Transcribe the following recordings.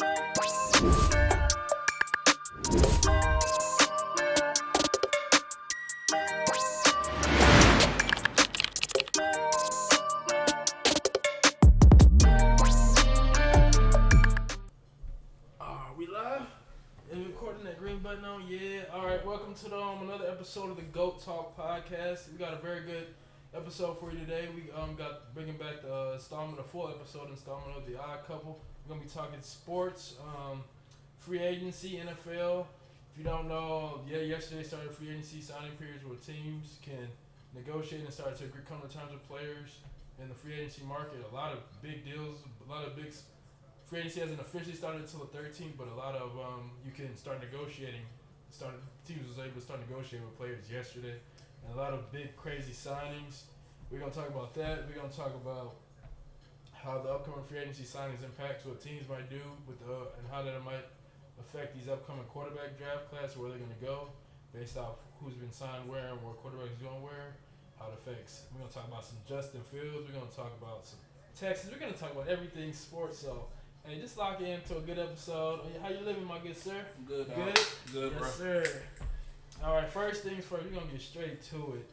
We live? And recording that green button on? Yeah. All right. Welcome to another episode of the Goat Talk podcast. We got a very good episode for you today. We got bringing back the full episode installment of the Odd Couple. We're gonna be talking sports, free agency, NFL. If you don't know, yesterday started free agency signing periods where teams can negotiate and start to come to terms with players in the free agency market. A lot of big deals, a lot of big. Free agency hasn't officially started until the 13th, but a lot of you can start negotiating. Teams was able to start negotiating with players yesterday, and a lot of big crazy signings. We're gonna talk about that. We're gonna talk about how the upcoming free agency signings impacts what teams might do and how that might affect these upcoming quarterback draft class, where they're gonna go based off who's been signed where and where quarterbacks going where. How it affects. We're gonna talk about some Justin Fields. We're gonna talk about some Texas. We're gonna talk about everything sports. So. Hey, just lock into a good episode. How you living, my good sir? Good. Good? Good, yes, bro. sir. All right, first things first, we're going to get straight to it.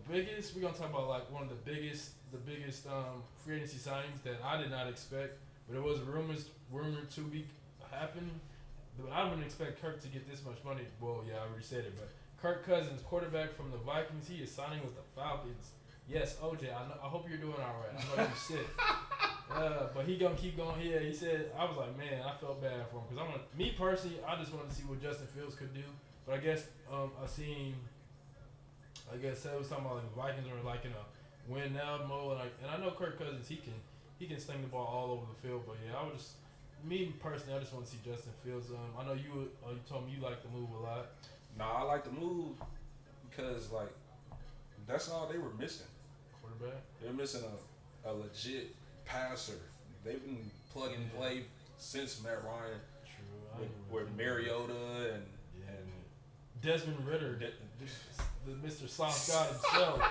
We're going to talk about like one of the biggest free agency signings that I did not expect, but it was rumored to be happening. But I wouldn't expect Kirk to get this much money. Well, yeah, I already said it, but Kirk Cousins, quarterback from the Vikings, he is signing with the Falcons. Yes, OJ, I hope you're doing all right. I know you're sick. But he gonna keep going. Yeah, he said. I was like, man, I felt bad for him because me personally, I just wanted to see what Justin Fields could do. But I guess I guess that was talking about like the Vikings are like in a win now mode, and I know Kirk Cousins, he can sling the ball all over the field. But yeah, me personally, I just want to see Justin Fields. I know you told me you like the move a lot. Nah, I like the move because like that's all they were missing. Quarterback. They're missing a legit passer. They've been plug and play since Matt Ryan. True. With Mariota and Desmond Ritter, the Mr. Soft God himself.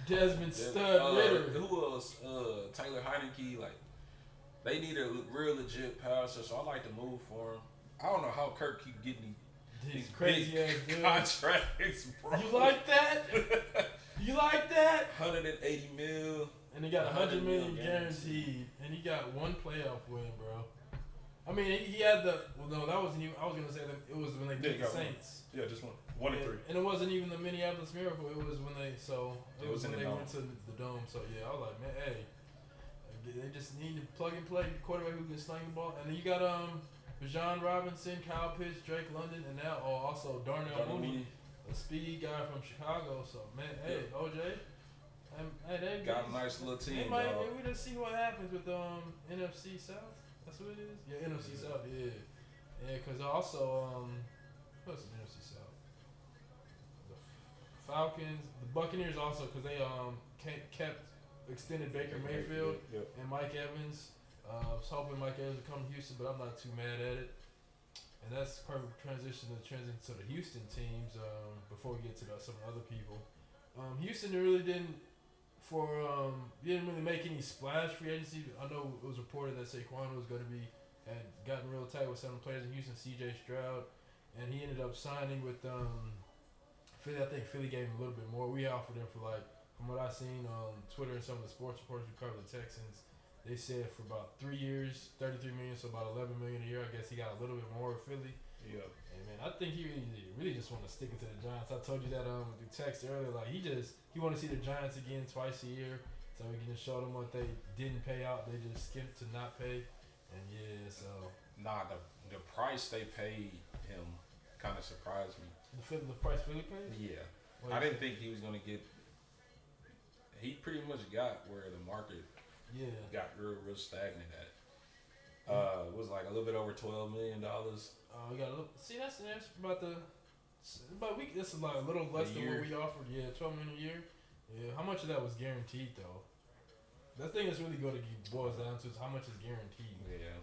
Desmond Stud Ritter. Who else? Taylor Heineke. Like they need a real legit passer, so I like to move for him. I don't know how Kirk keep getting these crazy ass contracts, bro. You like that? You like that? 180 mil. And he got $100 million guaranteed, and he got one playoff win, bro. I mean, he had that wasn't even. I was gonna say that it was when they beat the Saints. One. Yeah, just one and 3. And it wasn't even the Minneapolis Miracle. It was when they when they went to the dome. So yeah, I was like, man, hey, they just need to plug and play quarterback who can sling the ball. And then you got Bijan Robinson, Kyle Pitts, Drake London, and now also Darnell Mooney, a speedy guy from Chicago. So man, hey, OJ. They got a nice little team. Maybe we just see what happens with NFC South. That's what it is. Yeah, NFC South. Yeah, because also what's the NFC South? The Falcons, the Buccaneers also because they extended Baker Mayfield and Mike Evans. I was hoping Mike Evans would come to Houston, but I'm not too mad at it. And that's perfect transition to the Houston teams. Before we get to some other people, Houston really didn't really make any splash free agency. I know it was reported that Saquon was going to had gotten real tight with some players in Houston, C.J. Stroud, and he ended up signing with Philly. I think Philly gave him a little bit more. We offered him for from what I've seen on Twitter and some of the sports reporters who cover the Texans, they said for about 3 years, $33 million, so about $11 million a year. I guess he got a little bit more with Philly. Yeah. And man, I think he really just want to stick it to the Giants. I told you that through text earlier. Like he want to see the Giants again twice a year, so we can just show them what they didn't pay out. They just skipped to not pay, and so. Nah, the price they paid him kind of surprised me. The price Philly paid? Yeah. I didn't think he was gonna get. He pretty much got where the market got real stagnant at. It was like a little bit over $12 million. We got a little. See, that's about the. That's a little less than what we offered. Yeah, $12 million a year. Yeah, how much of that was guaranteed though? The thing that's really good to boils down to is how much is guaranteed. Yeah.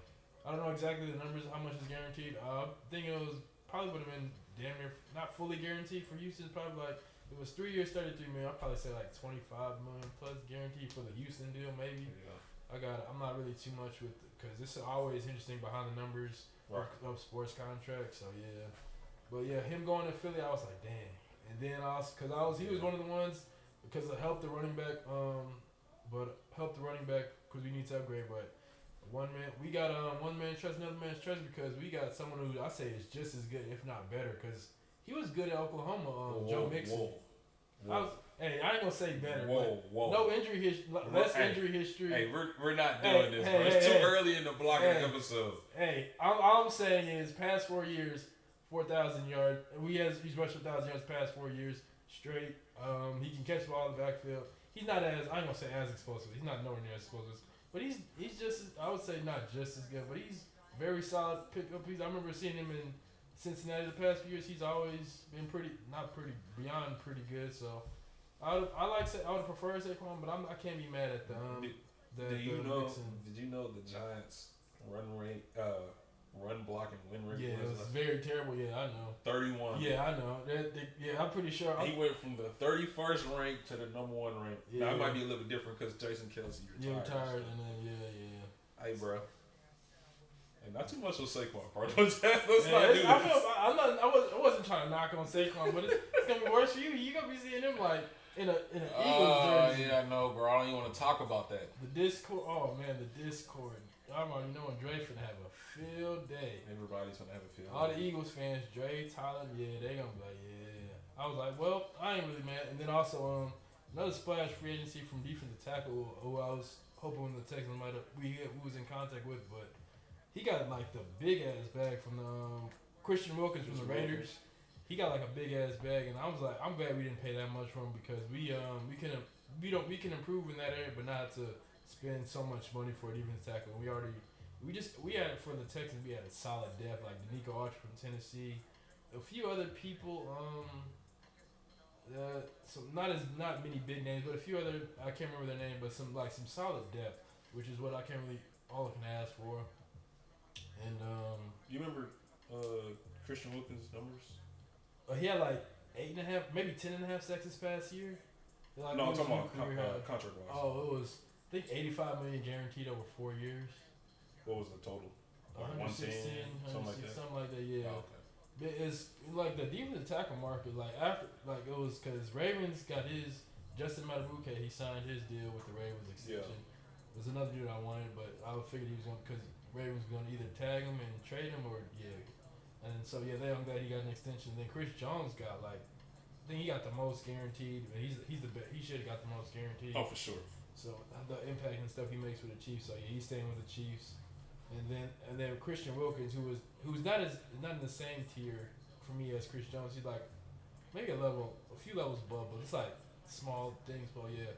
I don't know exactly the numbers of how much is guaranteed. I think it was probably would have been damn near not fully guaranteed for Houston. Probably it was 3 years, $33 million. I'd probably say like $25 million plus guaranteed for the Houston deal, maybe. Yeah. I'm not really too much with because this is always interesting behind the numbers of sports contracts. So yeah, but yeah, him going to Philly, I was like, dang. And then he was one of the ones because it helped the running back. Because we need to upgrade. But we got one man trust, another man's trust because we got someone who I say is just as good, if not better, because he was good at Oklahoma. Joe Mixon. Hey, I ain't gonna say better. No injury history. Less injury history. Hey, we're not doing this, bro. It's too early in the blocking episode. Hey, all I'm saying is past 4 years, 4,000 yards. He's rushed 1,000 yards past 4 years straight. He can catch the ball in the backfield. He's not I ain't gonna say as explosive. He's not nowhere near as explosive. But he's just, I would say not just as good, but he's very solid pickup. I remember seeing him in Cincinnati the past few years. He's always been beyond pretty good. So I would have preferred Saquon, but I can't be mad at Did you know the Giants run block and win rate? Yeah, it was very terrible. Yeah, I know. 31. Yeah, I know. I'm pretty sure. He went from the 31st rank to the number 1 rank. Yeah, now, it might be a little bit different because Jason Kelce retired. Yeah, retired, and then, yeah. Hey, bro. Hey, not too much on Saquon, bro. Let's not do this. I wasn't trying to knock on Saquon, but it's going to be worse for you. You're going to be seeing him, like, in an Eagles jersey. Yeah, I know, bro. I don't even want to talk about that. The Discord. Oh, man, the Discord. I'm already knowing Dre finna have a field day. Everybody's gonna have a field day. All the Eagles fans, Dre, Tyler, yeah, they gonna be like, yeah. I was like, well, I ain't really mad. And then also, another splash free agency from defensive tackle who I was hoping the Texans we was in contact with, but he got like the big ass bag from the Christian Wilkins from the Raiders. He got like a big ass bag, and I was like, I'm glad we didn't pay that much for him because we can improve in that area, but not to spend so much money for a defensive tackle. We had for the Texans, we had a solid depth like Danico Archer from Tennessee, a few other people. So not many big names, but a few other. I can't remember their name, but some solid depth, which is what I can ask for. And you remember Christian Wilkins' numbers? He had like 8.5, maybe 10.5 sacks this past year. Like, no, I'm talking about contract wise. Oh, it was. I think $85 million guaranteed over 4 years. What was the total? Like 116, something like that. Yeah. Oh, okay. But it's like the defensive tackle market. It was because Ravens got his Justin Matabuke. He signed his deal with the Ravens extension. Yeah. There's another dude I wanted, but I figured he was going because Ravens was going to either tag him and trade him or And so I'm glad he got an extension. Then Chris Jones got I think he got the most guaranteed. He's the best. He should have got the most guaranteed. Oh, for sure. So the impact and stuff he makes with the Chiefs. So yeah, he's staying with the Chiefs. And then Christian Wilkins, who's not in the same tier for me as Chris Jones. He's like maybe a few levels above, but it's like small things. But yeah.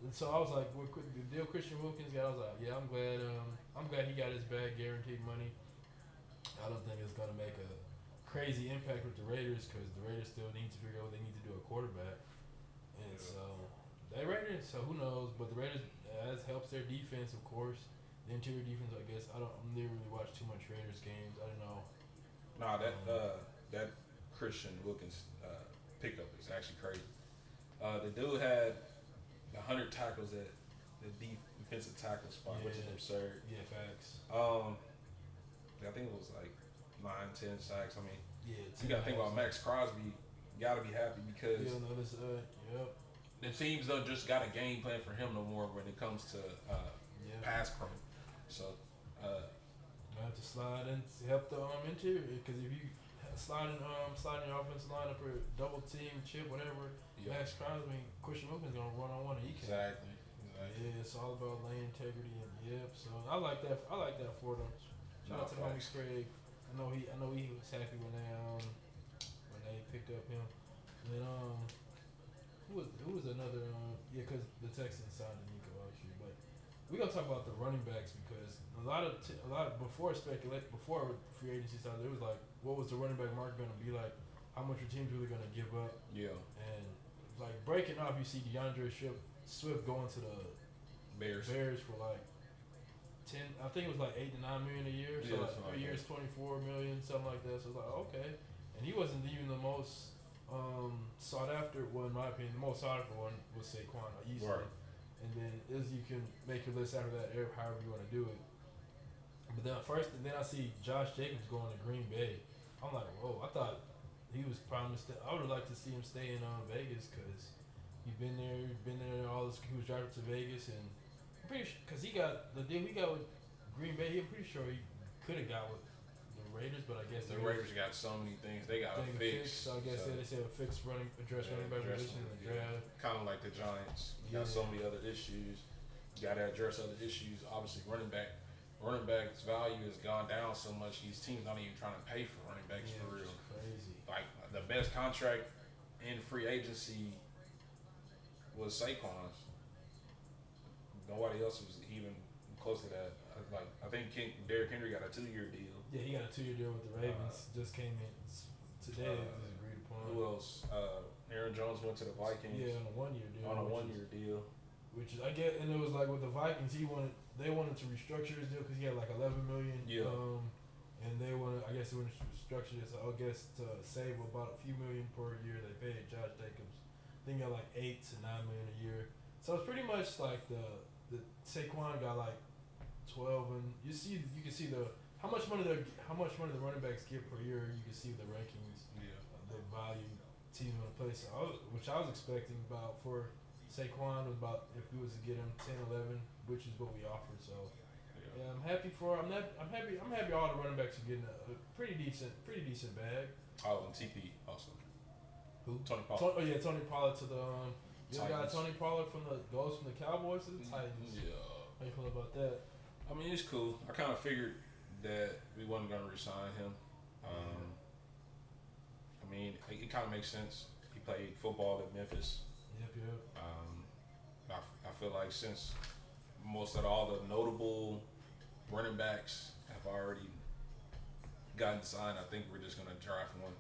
And so I was like, with the deal Christian Wilkins got, I was like, yeah, I'm glad he got his bag, guaranteed money. I don't think it's gonna make a crazy impact with the Raiders because the Raiders still need to figure out what they need to do at quarterback. And so they Raiders, so who knows? But the Raiders helps their defense, of course. The interior defense, I guess. I never really watched too much Raiders games. I don't know. Nah, that Christian Wilkins pickup is actually crazy. The dude had 100 tackles at the defensive tackle spot, which is absurd. Yeah, facts. I think it was like 9-10 sacks. I mean, you got to think about Max Crosby. You got to be happy because the teams don't just got a game plan for him no more when it comes to pass pro. So you have to slide and help the interior because if you slide in your offensive line up or double team, chip, whatever, Max Crosby, Christian Wilkins gonna run on one and he can. Exactly. Yeah, it's all about lane integrity and so I like that for them. Shout out to homie Craig. I know he was happy when they picked up him. And then who was another because the Texans signed Danico Archer, but we're gonna talk about the running backs because a lot of before free agency started, it was like what was the running back market gonna be like? How much are teams really gonna give up? Yeah. And like breaking off, you see DeAndre Swift going to the Bears for like 10. I think it was like $8 to $9 million a year. So like 3 years, $24 million, something like that. So it's like okay, and he wasn't even the most sought after. Well, in my opinion, the most sought after one was Saquon easily. Right. and then you can make your list after that, however you want to do it. But then I see Josh Jacobs going to Green Bay. I'm like, whoa! I thought he was promised. I would have liked to see him stay in Vegas because he's been there. All this. He was driving to Vegas, and I'm pretty sure because he got the deal we got with Green Bay. I'm pretty sure he could have got with the Raiders, but I guess the Raiders got so many things they got to fix. So I guess they said fix running back position in the draft. Kind of like the Giants. You got so many other issues. You got to address other issues. Obviously, running back's value has gone down so much. These teams not even trying to pay for running backs for real. Crazy. Like the best contract in free agency was Saquon's. Nobody else was even close to that. Like I think Derrick Henry got a 2-year deal. Yeah, he got a 2-year deal with the Ravens. Just came in today. It was agreed upon. Who else? Aaron Jones went to the Vikings. Yeah, on a 1-year deal. On a 1-year deal. Which I get, and it was like with the Vikings, they wanted to restructure his deal because he had like $11 million. Yeah. And they wanted, I guess, they wanted to restructure this. I guess to save about a few million per year. They paid Josh Jacobs. I think he got like $8 to $9 million a year. So it's pretty much like the Saquon got like 12, and you can see how much money the running backs get per year. You can see the rankings. Yeah. The value team in the place, which I was expecting about for Saquon was about if we was to get him 10, 11, which is what we offered. So yeah, I'm happy all the running backs are getting a pretty decent bag. Oh, and TP also. Who? Tony Pollard. Tony Pollard to the you got Tony Pollard goes from the Cowboys to the Titans. Yeah. How you feel about that? I mean, it's cool. I kind of figured that we wasn't gonna resign him. I mean, it kind of makes sense. He played football at Memphis. Yep. I feel like since all the notable running backs have already gotten signed, I think we're just gonna draft one.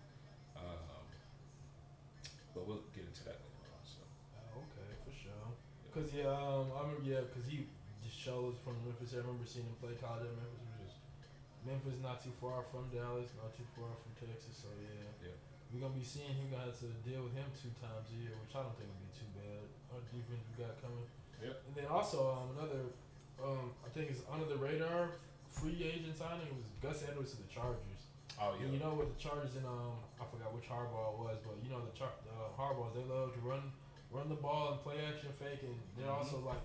But we'll get into that later on. So. Okay, for sure. Cause I remember cause he just shows from Memphis. I remember seeing him play college at Memphis. Memphis not too far from Dallas, not too far from Texas. So yeah. We're gonna be seeing him. Gonna have to deal with him 2 times a year, which I don't think would be too bad. Our defense we got coming. Yep. And then also another, I think it's under the radar free agent signing was Gus Edwards to the Chargers. Oh yeah. And you know with the Chargers and I forgot which Harbaugh it was, but you know the Harbaughs, they love to run the ball and play action fake, and they're also like,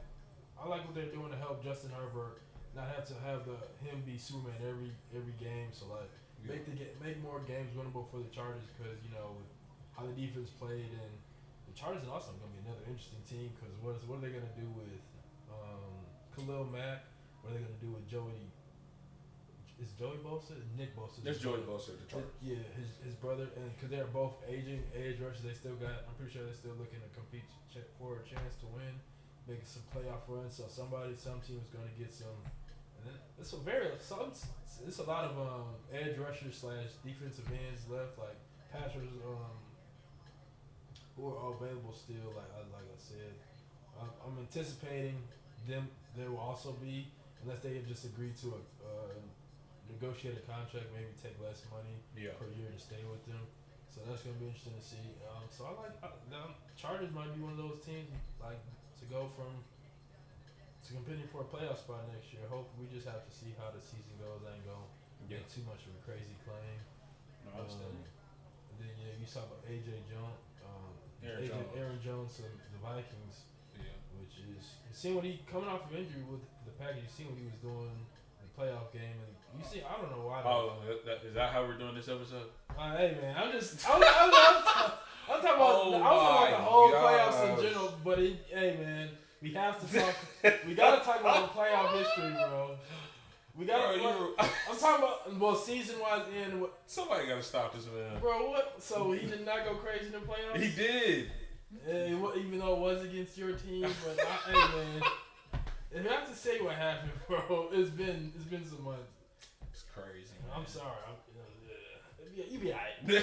I like what they're doing to help Justin Herbert not have to have him be Superman every game. So like make more games winnable for the Chargers because you know with how the defense played, and the Chargers are also going to be another interesting team because what are they going to do with Khalil Mack? What are they going to do with Joey? Is Joey Bosa? Nick Bosa. There's Joey Bosa at the Chargers. Yeah, his brother, and because they're both aging edge rushers, they still got. I'm pretty sure they're still looking to compete for a chance to win, making some playoff runs. So some team is going to get some. And then it's a lot of edge rushers / defensive ends left, like passers who are available still. Like I said, I'm anticipating them. There will also be, unless they just agree to negotiate a contract, maybe take less money per year to stay with them. So that's gonna be interesting to see. So I like Chargers might be one of those teams like to go from to competing for a playoff spot next year. Hope we just have to see how the season goes. I ain't gonna get too much of a crazy claim. No, I understand. And then you saw about Aaron Jones to the Vikings. Yeah. Which is you see what he coming off of injury with the Packers. You see what he was doing in the playoff game, and you see I don't know why. Is that how we're doing this episode? Hey man, I'm talking about the whole playoffs in general. But hey man, we have to talk. We gotta talk about the playoff history, bro. We gotta. I'm talking about season wise and somebody gotta stop this man, bro. What? So he did not go crazy in the playoffs. He did. Even though it was against your team, but hey man, if I have to say what happened, bro, it's been some months. It's crazy. Man. I'm sorry. You be alright. You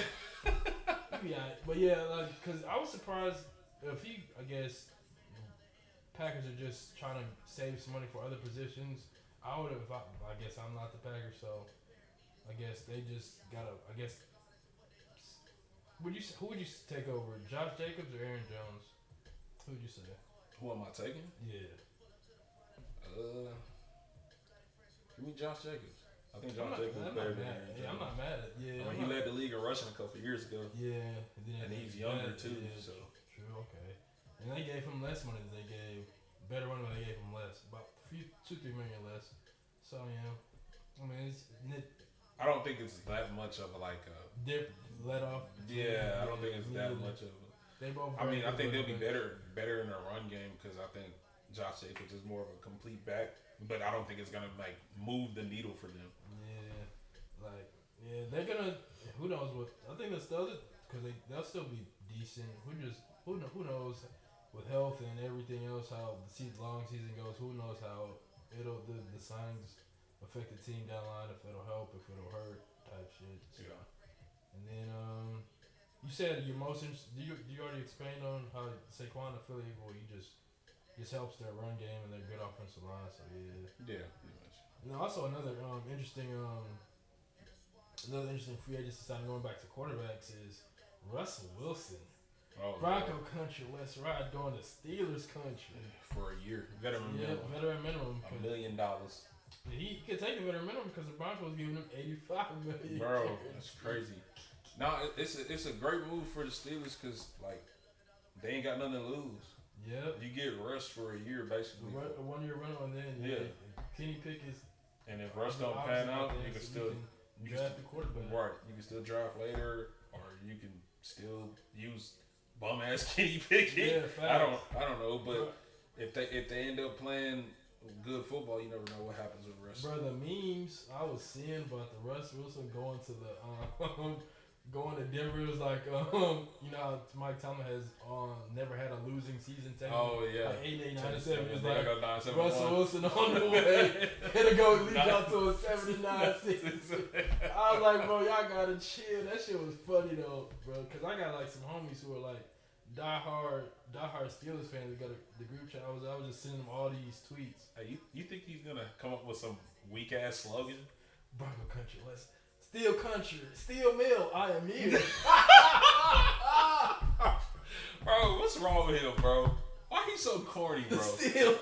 be alright. But yeah, cause I was surprised if I guess Packers are just trying to save some money for other positions. I would have. I guess I'm not the Packers, so I guess they just gotta. I guess. Who would you take over, Josh Jacobs or Aaron Jones? Who would you say? Who am I taking? Yeah. Give me Josh Jacobs. I think Josh Jacobs is better than Aaron Jones. Yeah, I'm not mad at. Yeah, I mean, he led the league in rushing a couple of years ago. Yeah, and he's younger too. Yeah, so true. Okay. And they gave him less money than they gave better money, but they gave him less, about $2-3 million less. So yeah, I mean, I don't think it's that much of a dip let off. Yeah, I don't think it's that much of a. They both. I mean, I think they'll be better in their run game because I think Josh Jacobs is more of a complete back, but I don't think it's gonna move the needle for them. Yeah, they're gonna. Who knows what? I think that's the other because they'll still be decent. Who knows with health and everything else how the long season goes. Who knows how the signs affect the team down the line, if it'll help, if it'll hurt, type shit. So. Yeah. And then you said your most interesting. Do you already explain on how Saquon affiliate? Well, he just helps their run game and their good offensive line. So yeah. Yeah, pretty much. And also another interesting free agency signing going back to quarterbacks is Russell Wilson. Oh, Bronco country, let's ride, going to Steelers country for a year. Veteran minimum. $1 million. He could take a veteran minimum because the Broncos giving him $85 million. Bro, that's crazy. No, it's a great move for the Steelers because they ain't got nothing to lose. Yeah. You get Russ for a year basically. A 1 year rental and then Kenny Pickett. And if Russ don't pan out, you can still draft the quarterback. Right. You can still draft later, or you can still use bum ass Kenny Pickett. Yeah, I don't know, but if they end up playing good football, you never know what happens with Russ. Bro, the memes I was seeing about the Russ Wilson going to the going to Denver, it was like you know how Mike Tomlin has never had a losing season. Oh yeah, like 8-9-7. It was like Russell Wilson on the way gonna go lead y'all to a 79-6. I was like, bro, y'all gotta chill. That shit was funny though, bro, because I got like some homies who are like diehard Steelers fans. We got the group chat. I was just sending them all these tweets. Hey, you think he's gonna come up with some weak ass slogan? Bronco country, let's Steel country, steel mill. I am here. Bro, what's wrong with him, bro? Why he so corny, bro? Steel.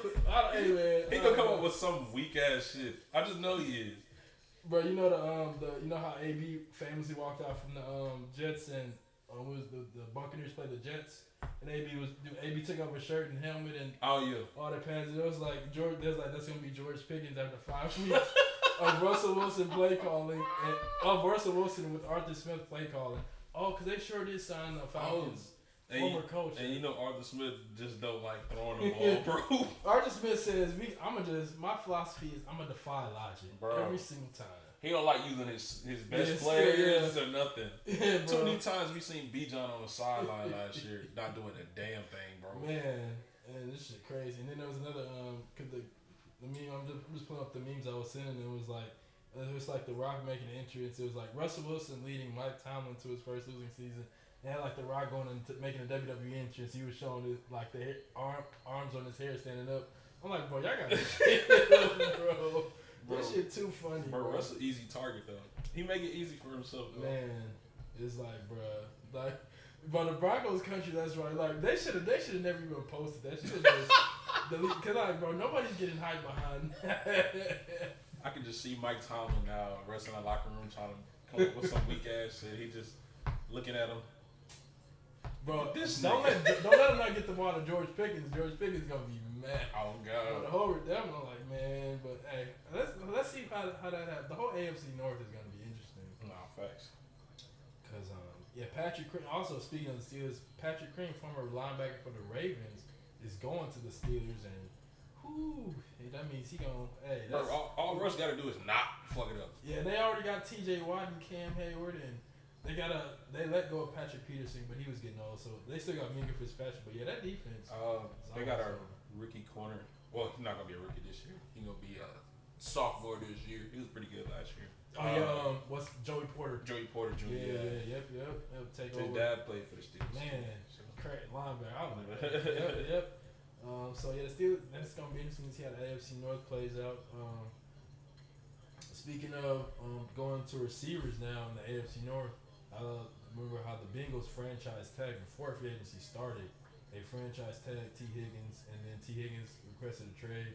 Hey man, he gonna come up with some weak ass shit. I just know he is. Bro, you know you know how AB famously walked out from the Jets and was the Buccaneers played the Jets and AB took off his shirt and helmet and all the pants. It was like that's gonna be George Pickens after 5 weeks of Russell Wilson play calling and of Russell Wilson with Arthur Smith play calling. Oh, because they sure did sign the Falcons. Former coach. And you know Arthur Smith just don't like throwing the ball, bro. Arthur Smith says my philosophy is I'm gonna defy logic every single time. He don't like using his best players or nothing. Yeah, too many times we seen B-John on the sideline last year not doing a damn thing, bro. Man, and this shit crazy. And then there was another cause the meme I'm just pulling up the memes I was sending. It was like The Rock making an entrance. It was like Russell Wilson leading Mike Tomlin to his first losing season. They had like The Rock going and making a WWE entrance. He was showing his, like the arms on his hair standing up. I'm like, bro, y'all got to shit, bro. That shit too funny, bro. Russ an easy target though. He make it easy for himself though. Man, it's like, bro, but the Broncos country, that's right. Like they should have never even posted that. Should have just delete. Cause like, bro, nobody's getting hyped behind that. I can just see Mike Tomlin now, rest in the locker room, trying to come up with some weak ass shit. He just looking at him. Bro, don't let him not get the ball to George Pickens. George Pickens gonna be mad. Oh God. The whole them, I'm like, man, but hey, let's see how that happens. The whole AFC North is gonna be interesting. Nah, facts. Cause Patrick Crane. Also speaking of the Steelers, Patrick Crane, former linebacker for the Ravens, is going to the Steelers, and that means he gonna. Hey, that's, all Russ got to do is not fuck it up. Yeah, they already got T.J. Watt and Cam Hayward, and they let go of Patrick Peterson, but he was getting old, so they still got Minka Fitzpatrick. But yeah, that defense. They got our rookie corner. Well, he's not gonna be a rookie this year. He's gonna be a sophomore this year. He was pretty good last year. What's Joey Porter? Joey Porter Jr. Yeah, yep. He'll take over. His dad played for the Steelers. Man, crazy linebacker. I was like, yep. So yeah, the Steelers. That's gonna be interesting to see how the AFC North plays out. Speaking of going to receivers now in the AFC North, I remember how the Bengals franchise tag before free agency started. They franchise tag T Higgins, and then T Higgins requested a trade.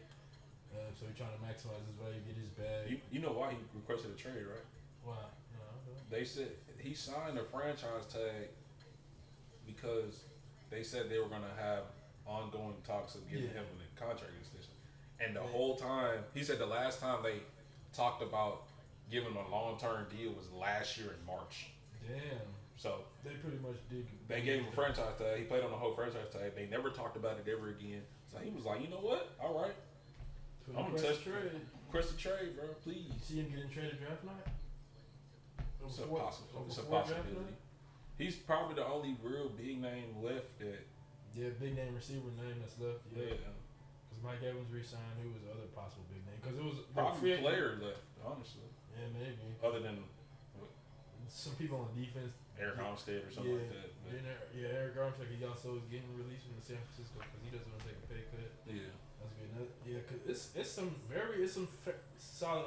So he's trying to maximize his value, get his bag. You know why he requested a trade, right? Why? No. They said he signed a franchise tag because they said they were going to have ongoing talks of giving him a contract extension. And the whole time, he said the last time they talked about giving him a long-term deal was last year in March. Damn. So they pretty much did. They gave him a franchise tag. He played on the whole franchise tag. They never talked about it ever again. So he was like, you know what? All right. I'm going to touch trade. Request a trade, bro. Please. See him getting traded draft night? It's a possibility. He's probably the only real big name left that. Yeah, big name receiver name that's left. Yeah. Because Mike Evans re-signed. Who was the other possible big name? Because it was probably player left, honestly. Yeah, maybe. Other than some people on defense. Eric Armstead or something like that. Eric Armstead. He also is getting released from the San Francisco because he doesn't want to take a pay cut. Yeah. That's good. Yeah, because it's some solid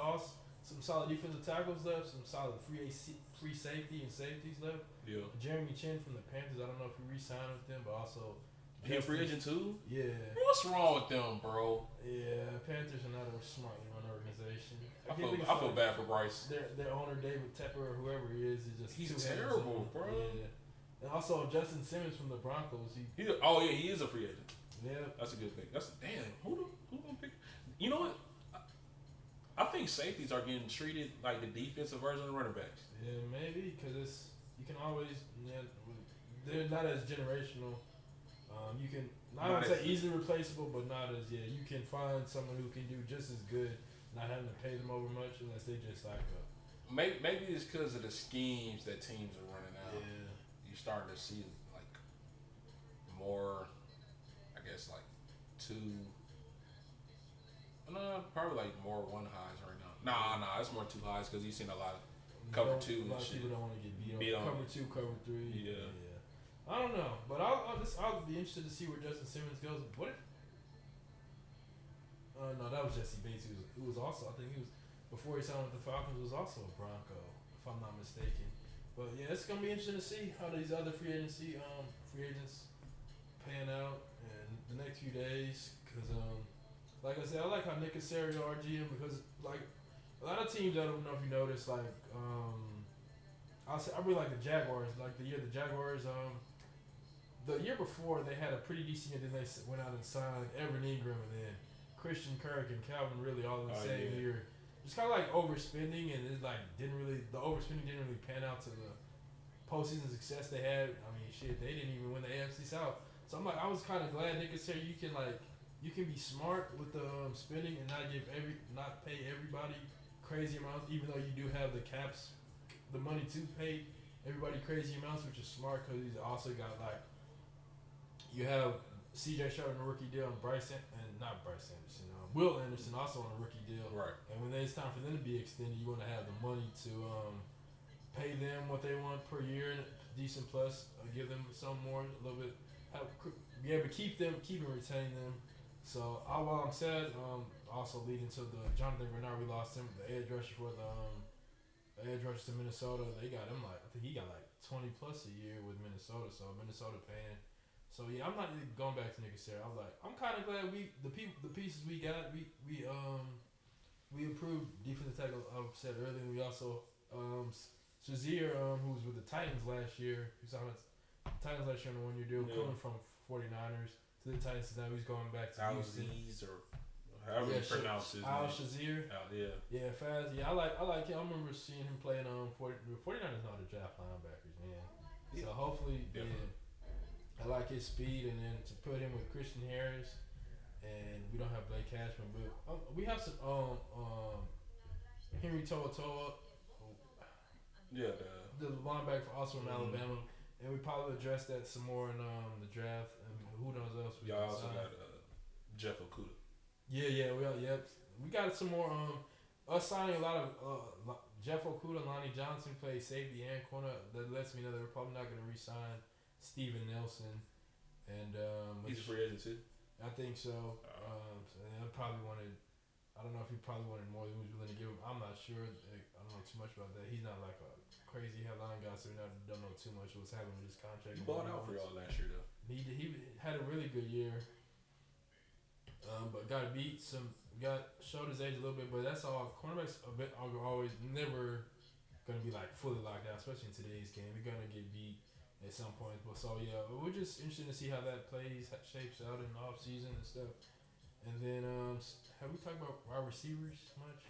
some solid defensive tackles left, some solid free safety and safeties left. Yeah. Jeremy Chin from the Panthers. I don't know if he re-signed with them, but also he a free agent too. Yeah. What's wrong with them, bro? Yeah, Panthers are not a smartly run organization. I feel bad for Bryce. Their owner David Tepper or whoever he is just he's terrible, bro. Yeah. And also Justin Simmons from the Broncos. He is a free agent. Yeah, that's a good pick. That's who gonna pick? You know what? I think safeties are getting treated like the defensive version of running backs. Yeah, maybe because you can always they're not as generational. You can I would say easily replaceable, but not as you can find someone who can do just as good, not having to pay them over much unless they just like maybe it's because of the schemes that teams are running out. Yeah, you're starting to see like more. I guess like probably like more one highs right now. Nah, it's more two highs because you've seen a lot of cover two and shit. People don't want to get beat on. Cover two, cover three. Yeah. I don't know, but I'll be interested to see where Justin Simmons goes. What if? No, that was Jesse Bates. Who was also, I think he was before he signed with the Falcons, was also a Bronco, if I'm not mistaken. But yeah, it's gonna be interesting to see how these other free agents pan out in the next few days. Cause like I said, I like how Nick Caserio our GM because like a lot of teams, I don't know if you noticed, like I really like the Jaguars. Like the Jaguars the year before they had a pretty decent year. Then they went out and signed Evan Ingram and then Christian Kirk and Calvin Ridley all in the same year. Just kind of like overspending, and it like the overspending didn't really pan out to the postseason success they had. I mean, shit, they didn't even win the AFC South. So I'm like, I was kind of glad Nick said you can be smart with the spending and not pay everybody crazy amounts, even though you do have the caps, the money to pay everybody crazy amounts, which is smart because he's also got like you have C.J. Stroud on a rookie deal and Will Anderson also on a rookie deal. Right. And when it's time for them to be extended, you want to have the money to pay them what they want per year, decent plus, give them some more, a little bit, be able to keep and retain them. So while I'm sad, also leading to the Jonathan Bernard, we lost him, the edge rusher for the edge rusher to Minnesota. They got him I think he got like 20 plus a year with Minnesota. So Minnesota paying. So yeah, I'm not going back to Nick Caserio. I'm kind of glad the pieces we got, we improved defensive tackle. I said earlier. We also Shazier, who was with the Titans last year, he signed with the Titans last year on a 1-year deal, coming from 49ers to the Titans. Now he's going back to Houston. Or however you pronounce his name. Shazier. Yeah, fast. Yeah, I like him. I remember seeing him playing on 49ers not the draft linebackers, man. So hopefully, I like his speed, and then to put him with Christian Harris, and we don't have Blake Cashman, but we have some Henry To'oTo'o. Yeah, the linebacker also in Alabama, and we probably address that some more in the draft. And who knows else? Y'all also got Jeff Okudah. We got some more. Us signing a lot of Jeff Okudah, Lonnie Johnson play safety and corner. That lets me know they're probably not going to re-sign Steven Nelson, and he's a free agent too. I think so. And I probably wanted. I don't know if he probably wanted more than he was willing to give him. I'm not sure. I don't know too much about that. He's not like a crazy headline guy, so we don't know too much what's happening with his contract. He bought out for y'all last year though. He had a really good year, but got beat showed his age a little bit. But that's all. Cornerbacks are always never gonna be like fully locked down, especially in today's game. You're gonna get beat at some point. But so yeah, we're just interested to see how that shapes out in the off season and stuff. And then have we talked about wide receivers much?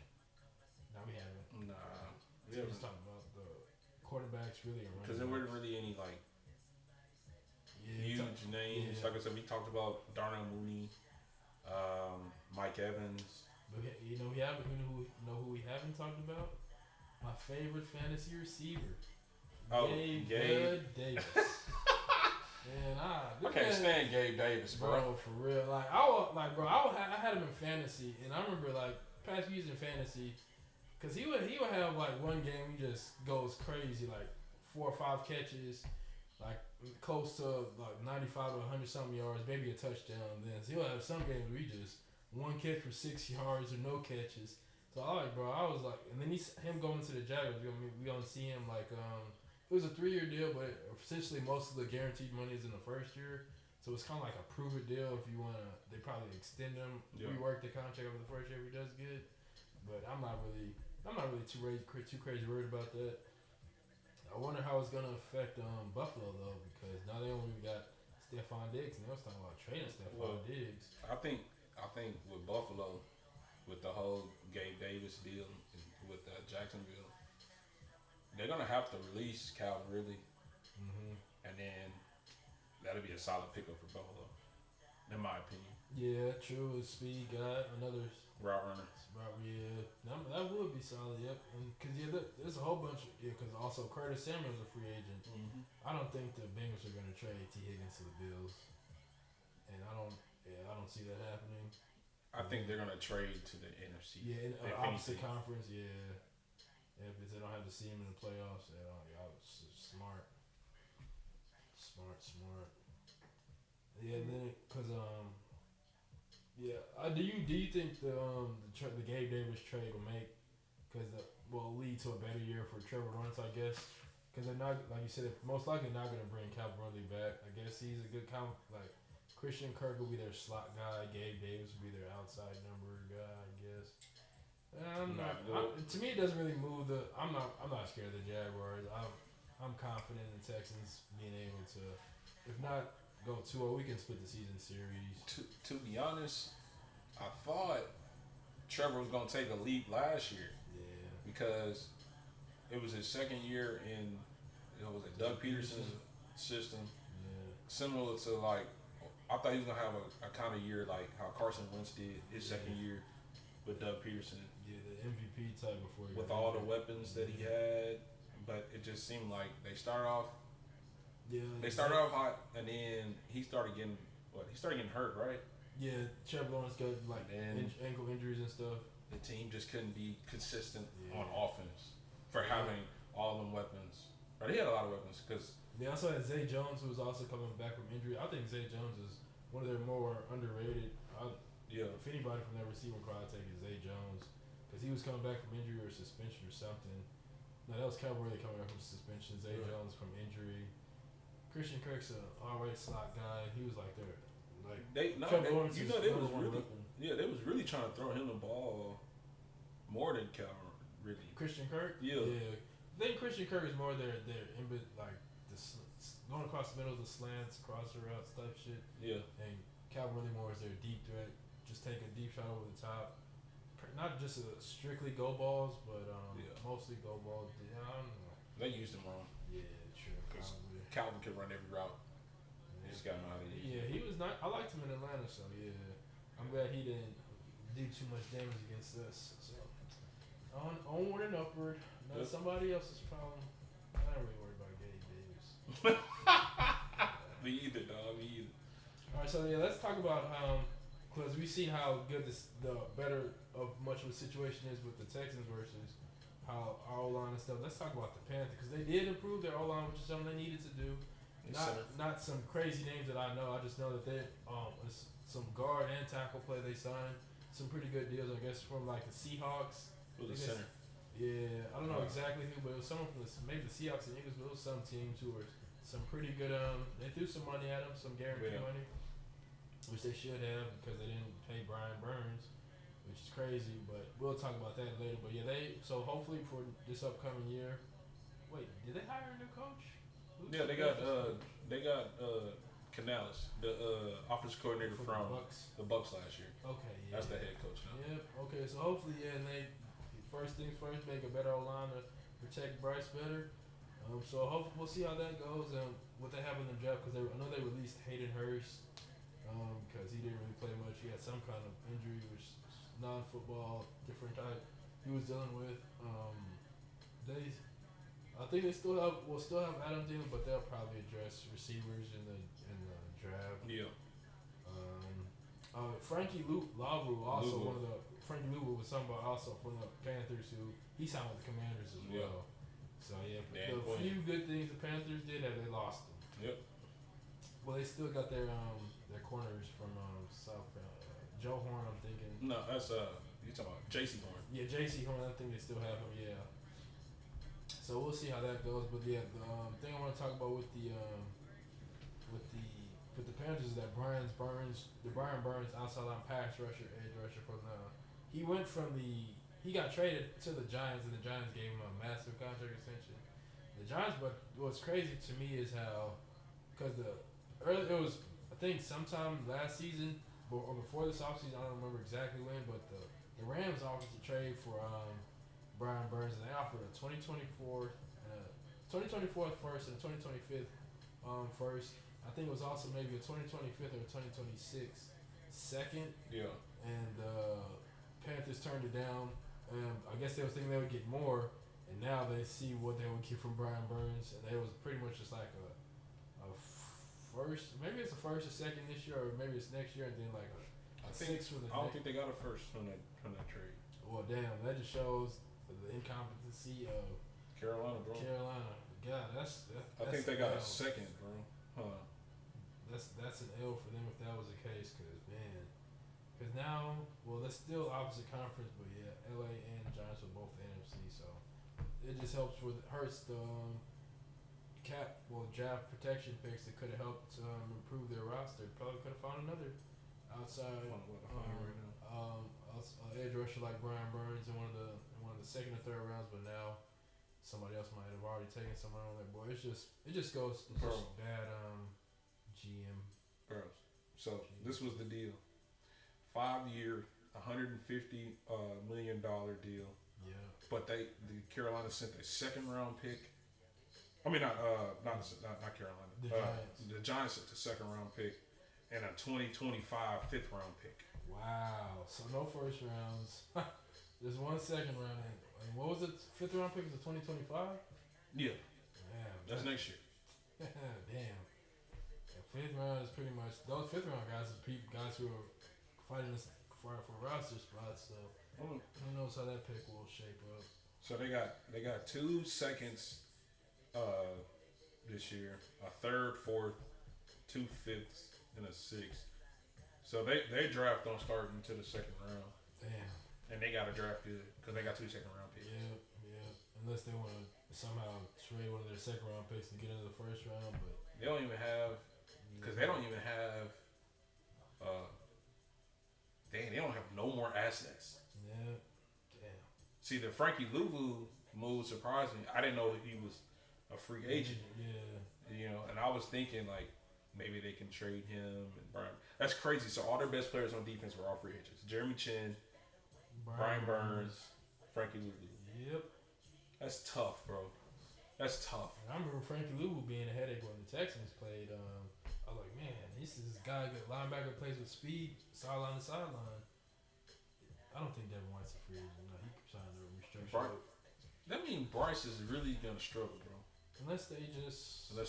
No, we haven't. Nah, we just talked about the quarterbacks really. Because there weren't really any like huge names. Yeah. Like I said, we talked about Darnell Mooney, Mike Evans. But you know who we haven't talked about? My favorite fantasy receiver. Gabe Davis. Man, I can't stand Gabe Davis, bro. For real, I had him in fantasy, and I remember like past years in fantasy, cause he would have like one game he just goes crazy, like 4 or 5 catches, like close to like 95 to 100 something yards, maybe a touchdown. Then so he'll have some games where he just one catch for 6 yards or no catches. So I was like, and then him going to the Jaguars, we gonna see him like it was a 3-year deal, but essentially most of the guaranteed money is in the first year. So it's kind of like a prove it deal. If you wanna, they probably extend him, rework the contract over the first year if he does good. But I'm not really too crazy worried about that. I wonder how it's gonna affect Buffalo though, because now they only got Stephon Diggs, and they was talking about trading Stephon Diggs. I think with Buffalo, with the whole Gabe Davis deal with Jacksonville, they're gonna have to release Calvin Ridley, and then that'll be a solid pickup for Buffalo, in my opinion. Yeah, true. Speed guy, another route runner. That would be solid. Yep, because there's a whole bunch. Because also Curtis Samuel's a free agent. I don't think the Bengals are gonna trade T Higgins to the Bills, and I don't see that happening. I think they're gonna trade to the NFC. Yeah, in the opposite conference. Yeah. If they don't have to see him in the playoffs, smart. Yeah, and then because do you think the Gabe Davis trade will lead to a better year for Trevor Lawrence? I guess because they're not, like you said, most likely not going to bring Calvin Ridley back. I guess he's a good Christian Kirk will be their slot guy. Gabe Davis will be their outside number guy. I guess. To me, it doesn't really move the. I'm not scared of the Jaguars. I'm confident in the Texans being able to, if not go 2-0, we can split the season series. To be honest, I thought Trevor was gonna take a leap last year. Yeah. Because it was his second year in, Doug Peterson's system. Yeah. Similar to like, I thought he was gonna have a kind of year like how Carson Wentz did his second year with Doug Peterson. Yeah, the MVP type before. With all the weapons that he had, but it just seemed like they started off. Yeah. They started off hot, and then he started getting hurt, right? Yeah, Trevor Lawrence got ankle injuries and stuff. The team just couldn't be consistent on offense for having all them weapons. But he had a lot of weapons because. They also had Zay Jones, who was also coming back from injury. I think Zay Jones is one of their more underrated. If anybody from that receiving crowd, I'd take is Zay Jones, because he was coming back from injury or suspension or something. No, that was Calvin Ridley coming back from suspension. Zay Jones from injury. Christian Kirk's an alright slot guy. He was like their they was really trying to throw him the ball more than Calvin Ridley. Christian Kirk. Yeah. I think Christian Kirk is more their going across the middle of the slants, crosser routes type shit. Yeah. And Calvin Ridley more is their deep threat. Just take a deep shot over the top. Not just strictly go balls, but mostly go balls. I don't know. They used him wrong. Yeah, true. Calvin could run every route. He just got him out of it. Yeah, he was not. I liked him in Atlanta, so yeah. I'm glad he didn't do too much damage against us. So onward and upward. Not somebody else's problem. I don't really worry about Gabe Davis. Me either, dog. Me either. All right, so let's talk about because we see how good the better of much of a situation is with the Texans versus how our O-line and stuff. Let's talk about the Panthers, because they did improve their O-line, which is something they needed to do. Not some crazy names that I know. I just know that they some guard and tackle play they signed. Some pretty good deals, I guess, from like the Seahawks. Who's the center? Yeah, I don't know exactly who, but it was someone from maybe the Seahawks and Eagles, but it was some teams who were some pretty good. They threw some money at him, some guaranteed money, which they should have because they didn't pay Brian Burns, which is crazy. But we'll talk about that later. But yeah, so hopefully for this upcoming year. Wait, did they hire a new coach? Yeah, they got Canales, the offensive coordinator from the Bucks last year. Okay, yeah. That's the head coach now. Yep. Okay, so hopefully, and they first things first, make a better O-line to protect Bryce better. So hopefully we'll see how that goes and what they have in the draft because I know they released Hayden Hurst because he didn't really play much. He had some kind of injury, which is non-football, different type he was dealing with. I think they will still have Adam Thielen, but they'll probably address receivers in the draft. Yeah. Frankie Louvu also one of the Frankie Louvu was somebody also from the Panthers who he signed with the Commanders as well. So yeah, the few good things the Panthers did they lost them. Yep. Well, they still got their corners from South Joe Horn. I'm thinking. No, that's you talking about J.C. Horn. Yeah, J.C. Horn. I think they still have him. Yeah. So we'll see how that goes, but yeah, the thing I want to talk about with the Panthers is that Brian Burns outside line pass rusher, edge rusher from he got traded to the Giants and the Giants gave him a massive contract extension. The Giants, but what's crazy to me is how because it was I think sometime last season or before this offseason, I don't remember exactly when, but the Rams offered to trade for Brian Burns, and they offered a 2024 first and a 2025 first. I think it was also maybe a 2025 or a 2026 second. Yeah. And Panthers turned it down. I guess they were thinking they would get more, and now they see what they would get from Brian Burns, and it was pretty much just like a first. Maybe it's a first or second this year, or maybe it's next year, and then like a six for the. I don't think they got a first from that trade. Well, damn, that just shows the incompetency of Carolina, bro. God, I think they got a second, bro. Huh. That's an L for them if that was the case, because now, well, that's still opposite conference, but yeah, LA and Giants are both the NFC, so it just helps hurts the draft protection picks that could have helped improve their roster. Probably could have found another outside edge rusher like Brian Burns in one of the second or third rounds, but now somebody else might have already taken someone on that board. It just goes bad GM. Bro, so this was the deal: 5-year, $150 million deal. Yeah. But the Carolina sent a second round pick. I mean, not Carolina. The Giants sent the second round pick and a 2025 fifth round pick. Wow. So no first rounds. There's one second round. And what was it? Fifth round pick was 2025? Yeah. Damn. That's next year. Damn. And fifth round is pretty much those fifth round guys are guys who are fighting for roster spots. So who knows how that pick will shape up. So they got 2 seconds this year, a third, fourth, 2 fifths, and a sixth. So they draft don't start until the second round. Damn. And they got to draft good because they got 2 second round picks. Yeah. Unless they want to somehow trade one of their second round picks and get into the first round, but they don't even have they don't have no more assets. Yeah. Damn. See, the Frankie Louvu move surprised me. I didn't know that he was a free agent. Yeah. And I was thinking like maybe they can trade him and Brian. That's crazy. So all their best players on defense were all free agents. Jeremy Chin, Brian Burns, Frankie Louvu. Yep. That's tough, bro. That's tough. I remember Frankie Louvu being a headache when the Texans played. I was like, man, this is a guy that linebacker plays with speed, sideline to sideline. I don't think Devin White's a free agent. No, he signed a restriction. That means Bryce is really gonna struggle, bro. Unless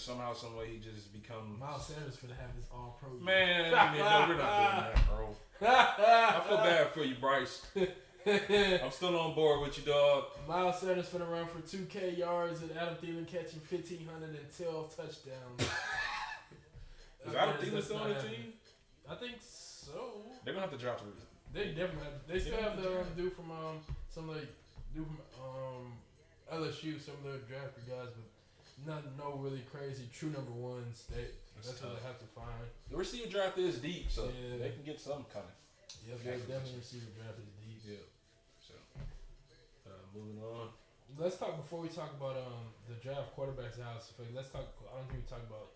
somehow, some way he just becomes. Miles Sanders gonna have this all pro. Man, no, we're not doing that, bro. I feel bad for you, Bryce. I'm still on board with you, dog. Miles Sanders finna run for 2K yards and Adam Thielen catching 1,512 touchdowns. Is Adam Thielen still on the team? I think so. They're gonna have to drop the. They definitely have. They still have the dude from LSU, some of their drafted guys, but no really crazy true number ones. That's what they have to find. The receiver draft is deep, so they can get some kind of. Yeah, definitely receiver draft is deep. Yeah. So, moving on. Let's talk before we talk about the draft quarterbacks. Let's talk. I don't think we talk about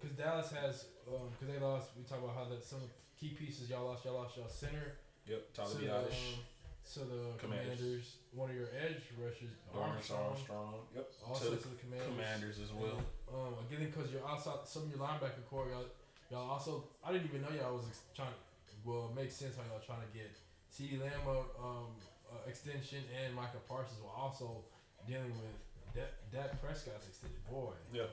because Dallas has because they lost. We talk about how some key pieces y'all lost. Y'all lost y'all center. Yep, Tyler Biadasz. So the Commanders, one of your edge rushers, Armstrong. Yep. Also to the Commanders as well. Again, because you're outside some of your linebacker core, y'all also. I didn't even know y'all was trying. Well, it makes sense how y'all trying to get CeeDee Lamb extension and Micah Parsons while also dealing with Dak Prescott's extended. Boy. Yeah.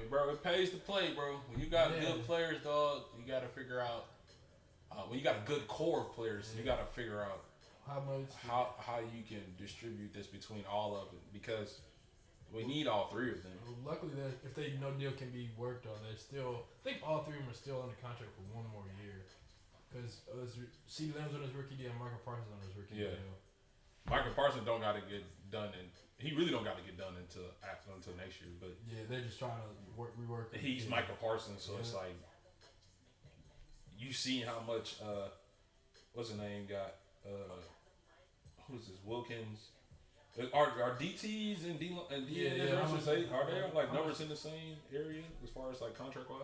Bro, it pays to play, bro. When you got good players, dog, you got to figure out. When you got a good core of players, you got to figure out how you can distribute this between all of it because we need all three of them. Luckily, if no deal can be worked on, they're still. I think all three of them are still under contract for one more year. Because CeeDee Lamb's on his rookie deal and Michael Parsons on his rookie deal. Michael Parsons don't got to get done, and he really don't got to get done until next year. But yeah, they're just trying to rework. He's Michael Parsons, so it's like. You see how much what's his name got who's this Wilkins are DTs and D are they like numbers in the same area as far as like contract wise?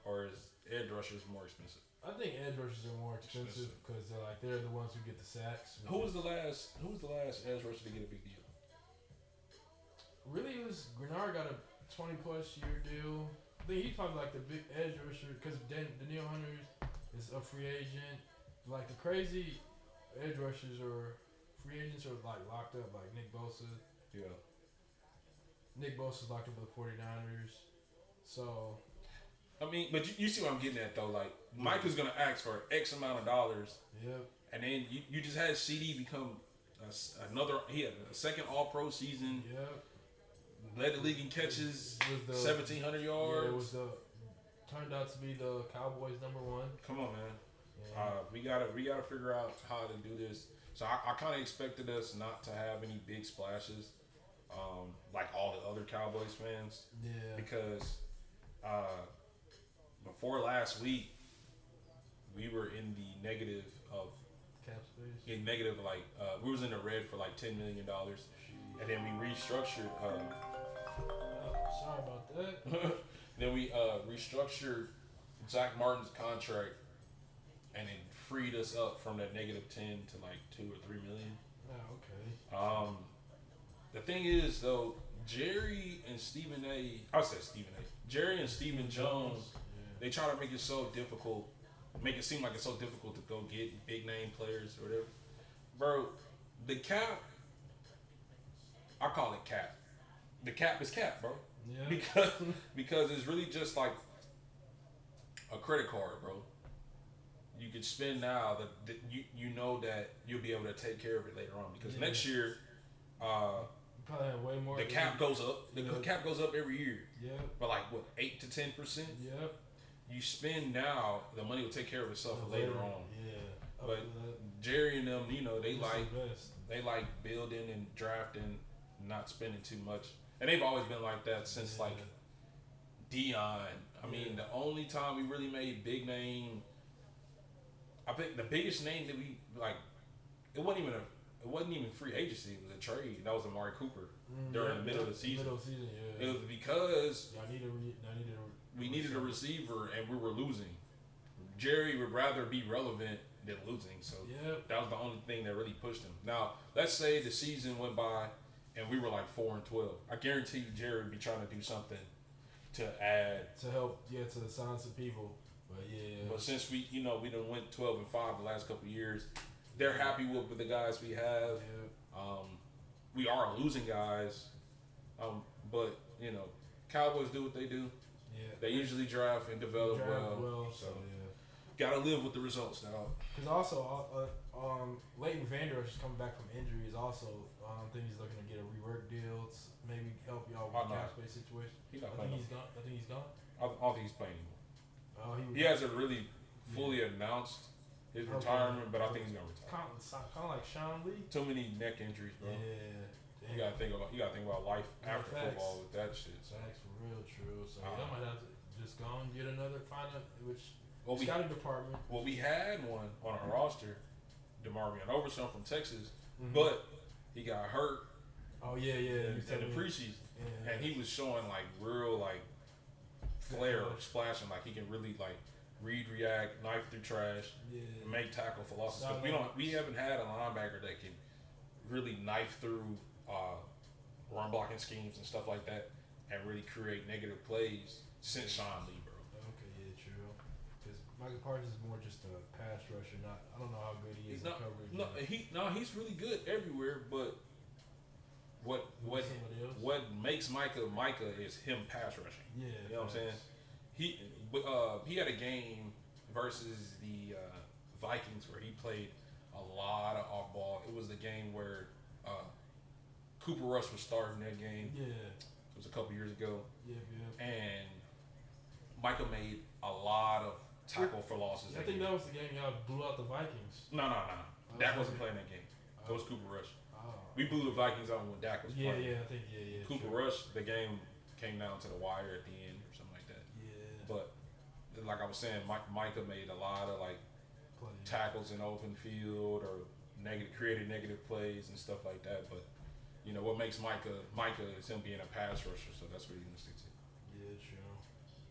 Or is edge rushers more expensive? I think edge rushers are more expensive because they're the ones who get the sacks. Who was the last edge rusher to get a big deal? Really, it was Grenard got a 20+ year deal. I think he's probably like the big edge rusher because Danielle Hunter is a free agent. Like the crazy edge rushers or free agents are like locked up, like Nick Bosa. Yeah. Nick Bosa's locked up with the 49ers. So. I mean, but you see what I'm getting at though. Like Mike is gonna ask for X amount of dollars. Yep. And then you just had CD become he had a second All-Pro season. Yep. Led the league in catches, 1,700 yards. Yeah, turned out to be the Cowboys' #1. Come on, man. Yeah. We gotta figure out how to do this. So I kind of expected us not to have any big splashes, like all the other Cowboys fans. Yeah. Because before last week, we were in the negative of cap space. In negative, we was in the red for like $10 million, and then we restructured. Sorry about that. Then we restructured Zach Martin's contract, and it freed us up from that -10 to like $2 or $3 million. Oh, okay. The thing is though, Jerry and Stephen Jones, they try to make it so difficult, make it seem like it's so difficult to go get big name players or whatever. Bro, the cap, I call it cap. The cap is cap, bro. Yeah. Because it's really just like a credit card, bro. You can spend now that you know that you'll be able to take care of it later on. Because next year, probably have way more. The cap goes up. The cap goes up every year. Yeah. But like what, 8 to 10%? Yep. You spend now, the money will take care of itself later on. Yeah. But Jerry and them, they like building and drafting, not spending too much. And they've always been like that since like Dion. I mean, the only time we really made big name, I think the biggest name that we like, it wasn't even free agency. It was a trade. That was Amari Cooper during the middle of the season. It was because we needed a receiver and we were losing. Jerry would rather be relevant than losing, so that was the only thing that really pushed him. Now, let's say the season went by and we were like 4-12. I guarantee you Jerry would be trying to do something to add to help, to sign some people. But since we done went 12-5 the last couple of years, they're happy with the guys we have. We are losing guys, but Cowboys do what they do. They usually draft and develop well. So gotta live with the results now. Because also, Leighton Vander Esch is coming back from injuries. Also, I think he's looking to get a rework deal to maybe help y'all with the cap space situation. I think he's gone. I don't think he's playing anymore. He hasn't really fully announced his retirement, but I think he's gonna retire. Kind of like Sean Lee. Too many neck injuries, bro. Yeah. You gotta think about life after football with that shit. So. Facts for real, true. So I might have to just go and get another scouting department. Well, we had one on our roster, DeMarvion Overshown from Texas, but he got hurt. Oh yeah. In the preseason, and he was showing like real like flair, splashing, like he can really like read, react, knife through trash, make tackle for losses. Because we haven't had a linebacker that can really knife through run blocking schemes and stuff like that, and really create negative plays since Sean Lee, bro. Okay, yeah, true. Because Michael Parsons is more just a pass rusher. I don't know how good he is in coverage. He's really good everywhere, but what makes Micah is him pass rushing. Yeah, you know what I'm saying. He had a game versus the Vikings where he played a lot of off ball. It was the game where Cooper Rush was starting that game. Yeah, it was a couple years ago. Yeah. And Micah made a lot of tackle for losses. I think that was the game y'all blew out the Vikings. No. Dak wasn't playing that game. It was Cooper Rush. We blew the Vikings out when Dak was playing. Yeah, I think, Cooper Rush, the game came down to the wire at the end or something like that. Yeah. But like I was saying, Micah made a lot of like tackles in open field or created negative plays and stuff like that. But you know what makes Micah is him being a pass rusher, so that's what he's gonna stick to. Yeah, true.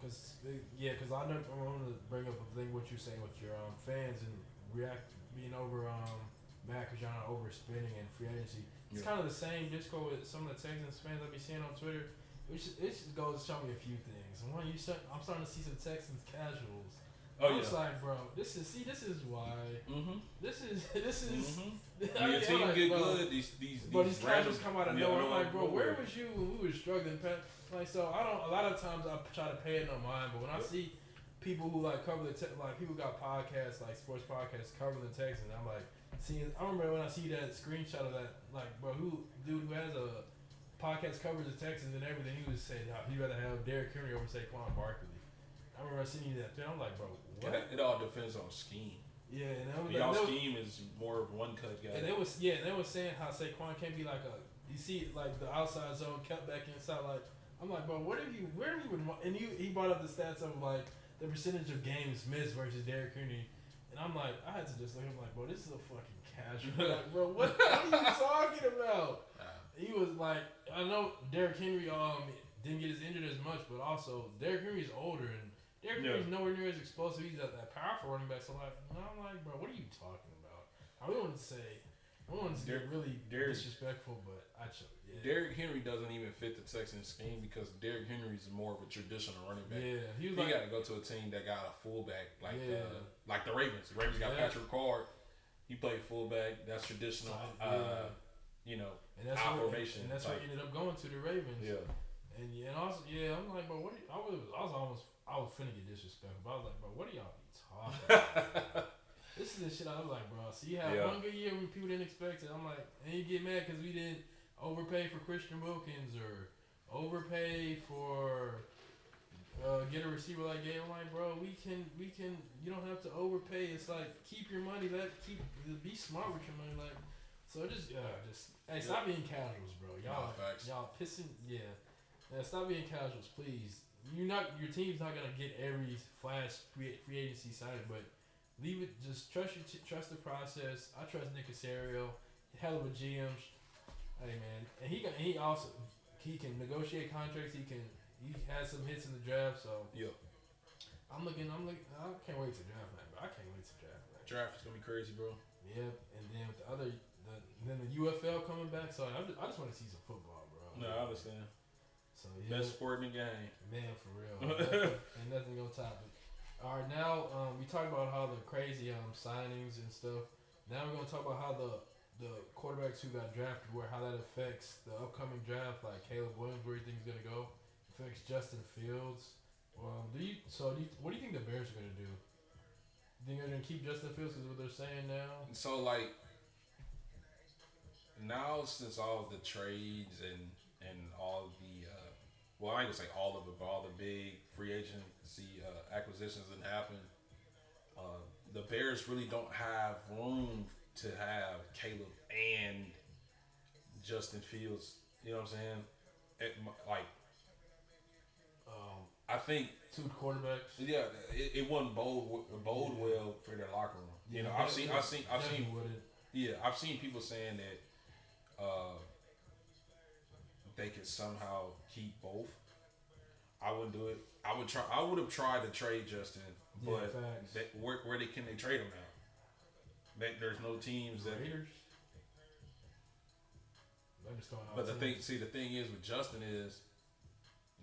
Because I want to bring up a thing what you're saying with your fans and being over mad because y'all not overspending and free agency. It's kind of the same disco with some of the Texans fans I be seeing on Twitter. It just goes to show me a few things. And one, I'm starting to see some Texans casuals. It's like, bro, this is why. This is. When your team get good, these casuals come out of nowhere. I'm like, bro, where was you when we were struggling? Like, so I don't. A lot of times I try to pay it no mind, but when I see people who like cover people got podcasts like sports podcasts cover the Texans, I'm like, I remember when I see that screenshot of that, like, bro, who has a podcast covers the Texans and everything, he was saying how he'd rather have Derrick Henry over Saquon Barkley. I remember seeing that thing. I'm like, bro, what? It all depends on scheme. Yeah, and y'all scheme is more of one cut guy. And they was saying how Saquon can't be like you see like the outside zone kept back inside. Like, I'm like, bro, where he would, and he brought up the stats of like the percentage of games missed versus Derrick Henry. And I'm like, I had to just look at him like, bro, this is a fucking casual. Like, bro, what are you talking about? He was like, I know Derrick Henry didn't get as injured as much, but also Derrick Henry's older and Derrick Henry's nowhere near as explosive. He's that powerful running back. So I'm like, bro, what are you talking about? I really want to get really disrespectful, but Derrick Henry doesn't even fit the Texans scheme because Derrick Henry is more of a traditional running back. Yeah, he got to go to a team that got a fullback like the Ravens. The Ravens got Patrick Ricard. He played fullback. That's traditional. And that's formation. And that's what ended up going to the Ravens. Yeah. And also, I'm like, bro, what? I was finna get disrespectful, but I was like, bro, what do y'all be talking about? This is the shit I was like, bro. So you have one good year when people didn't expect it. I'm like, and you get mad because we didn't overpay for Christian Wilkins or overpay for get a receiver like Gabe. I'm like, bro, we can. You don't have to overpay. It's like keep your money. Be smart with your money. Like, so hey, stop being casuals, bro. Y'all pissing. Yeah, stop being casuals, please. Your team's not gonna get every flash free agency signed, but leave it. Just trust the process. I trust Nick Caserio, hell of a GM. Hey man, and he can negotiate contracts. He has some hits in the draft. So I'm looking. I can't wait to draft, man. Bro. I can't wait to draft. Man. Draft is gonna be crazy, bro. Yep, and then with the UFL coming back. So I just want to see some football, bro. No, I understand. So best sport in the game. Man, for real. Ain't nothing gonna top it. All right, now we talked about how the crazy signings and stuff. Now we're gonna talk about how the quarterbacks who got drafted, how that affects the upcoming draft. Like Caleb Williams, where you think he's gonna go? Affects Justin Fields. What do you think the Bears are gonna do? You think they're gonna keep Justin Fields because what they're saying now? So like now since all of the trades and all of the I ain't gonna say all of it, but all the big free agency acquisitions that happen, the Bears really don't have room to have Caleb and Justin Fields. You know what I'm saying? I think 2 quarterbacks. Yeah, it wasn't bode well for their locker room. You know, I've seen. Yeah, I've seen people saying that they could somehow keep both. I wouldn't do it. I would have tried to trade Justin, but where can they trade him now? There's no teams that. Raiders. But the thing is with Justin is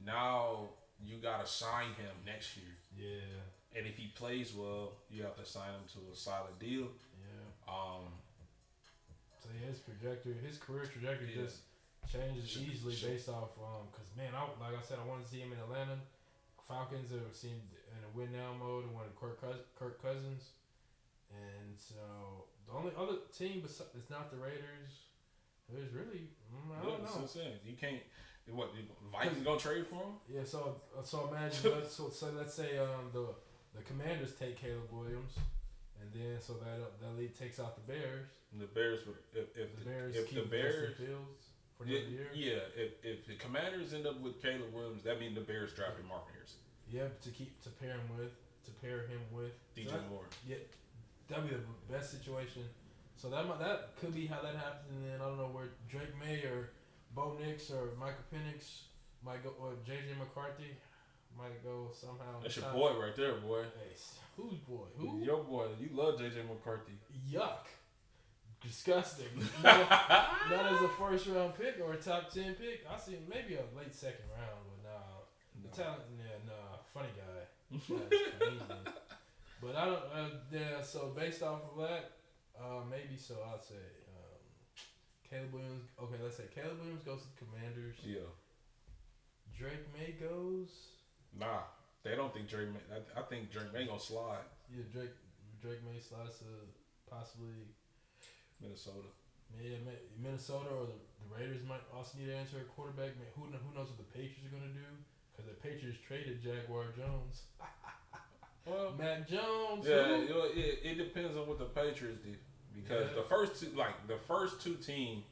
now you gotta sign him next year. Yeah. And if he plays well, you have to sign him to a solid deal. Yeah. So his career trajectory just changes easily based off. Cause man, like I said, I want to see him in Atlanta. Falcons are seen in a win now mode and wanted Kirk Cousins, and so the only other team it's not the Raiders. There's really I don't know. So you can't. What Vikings gonna trade for him? Yeah. So imagine so let's say the Commanders take Caleb Williams, and then so that league takes out the Bears. And the Bears would if the Bears Fields for another year. Yeah. If the Commanders end up with Caleb Williams, that means the Bears drafted Marvin Harrison. Yeah, to pair him with DJ Moore. Yeah, that'd be the best situation. So that could be how that happens, and then I don't know where Drake May or Bo Nix or Michael Penix might go, or JJ McCarthy might go somehow. That's your boy right there, boy. Hey, whose boy? Who? Your boy. You love JJ McCarthy. Yuck. Disgusting. Not as a first round pick or a top 10 pick. I see maybe a late second round, but nah. The talent, funny guy. But I don't. So based off of that, maybe so. I'd say Caleb Williams. Okay, let's say Caleb Williams goes to the Commanders. Yeah. Drake May goes. Nah, they don't think Drake May. I think Drake May gonna slide. Yeah, Drake May slides to possibly Minnesota. Yeah, Minnesota or the Raiders might also need to answer a quarterback. Man, who knows what the Patriots are gonna do? Because the Patriots traded Jaguar Jones. Well, Mac Jones. Yeah, it depends on what the Patriots did. Because the first two teams,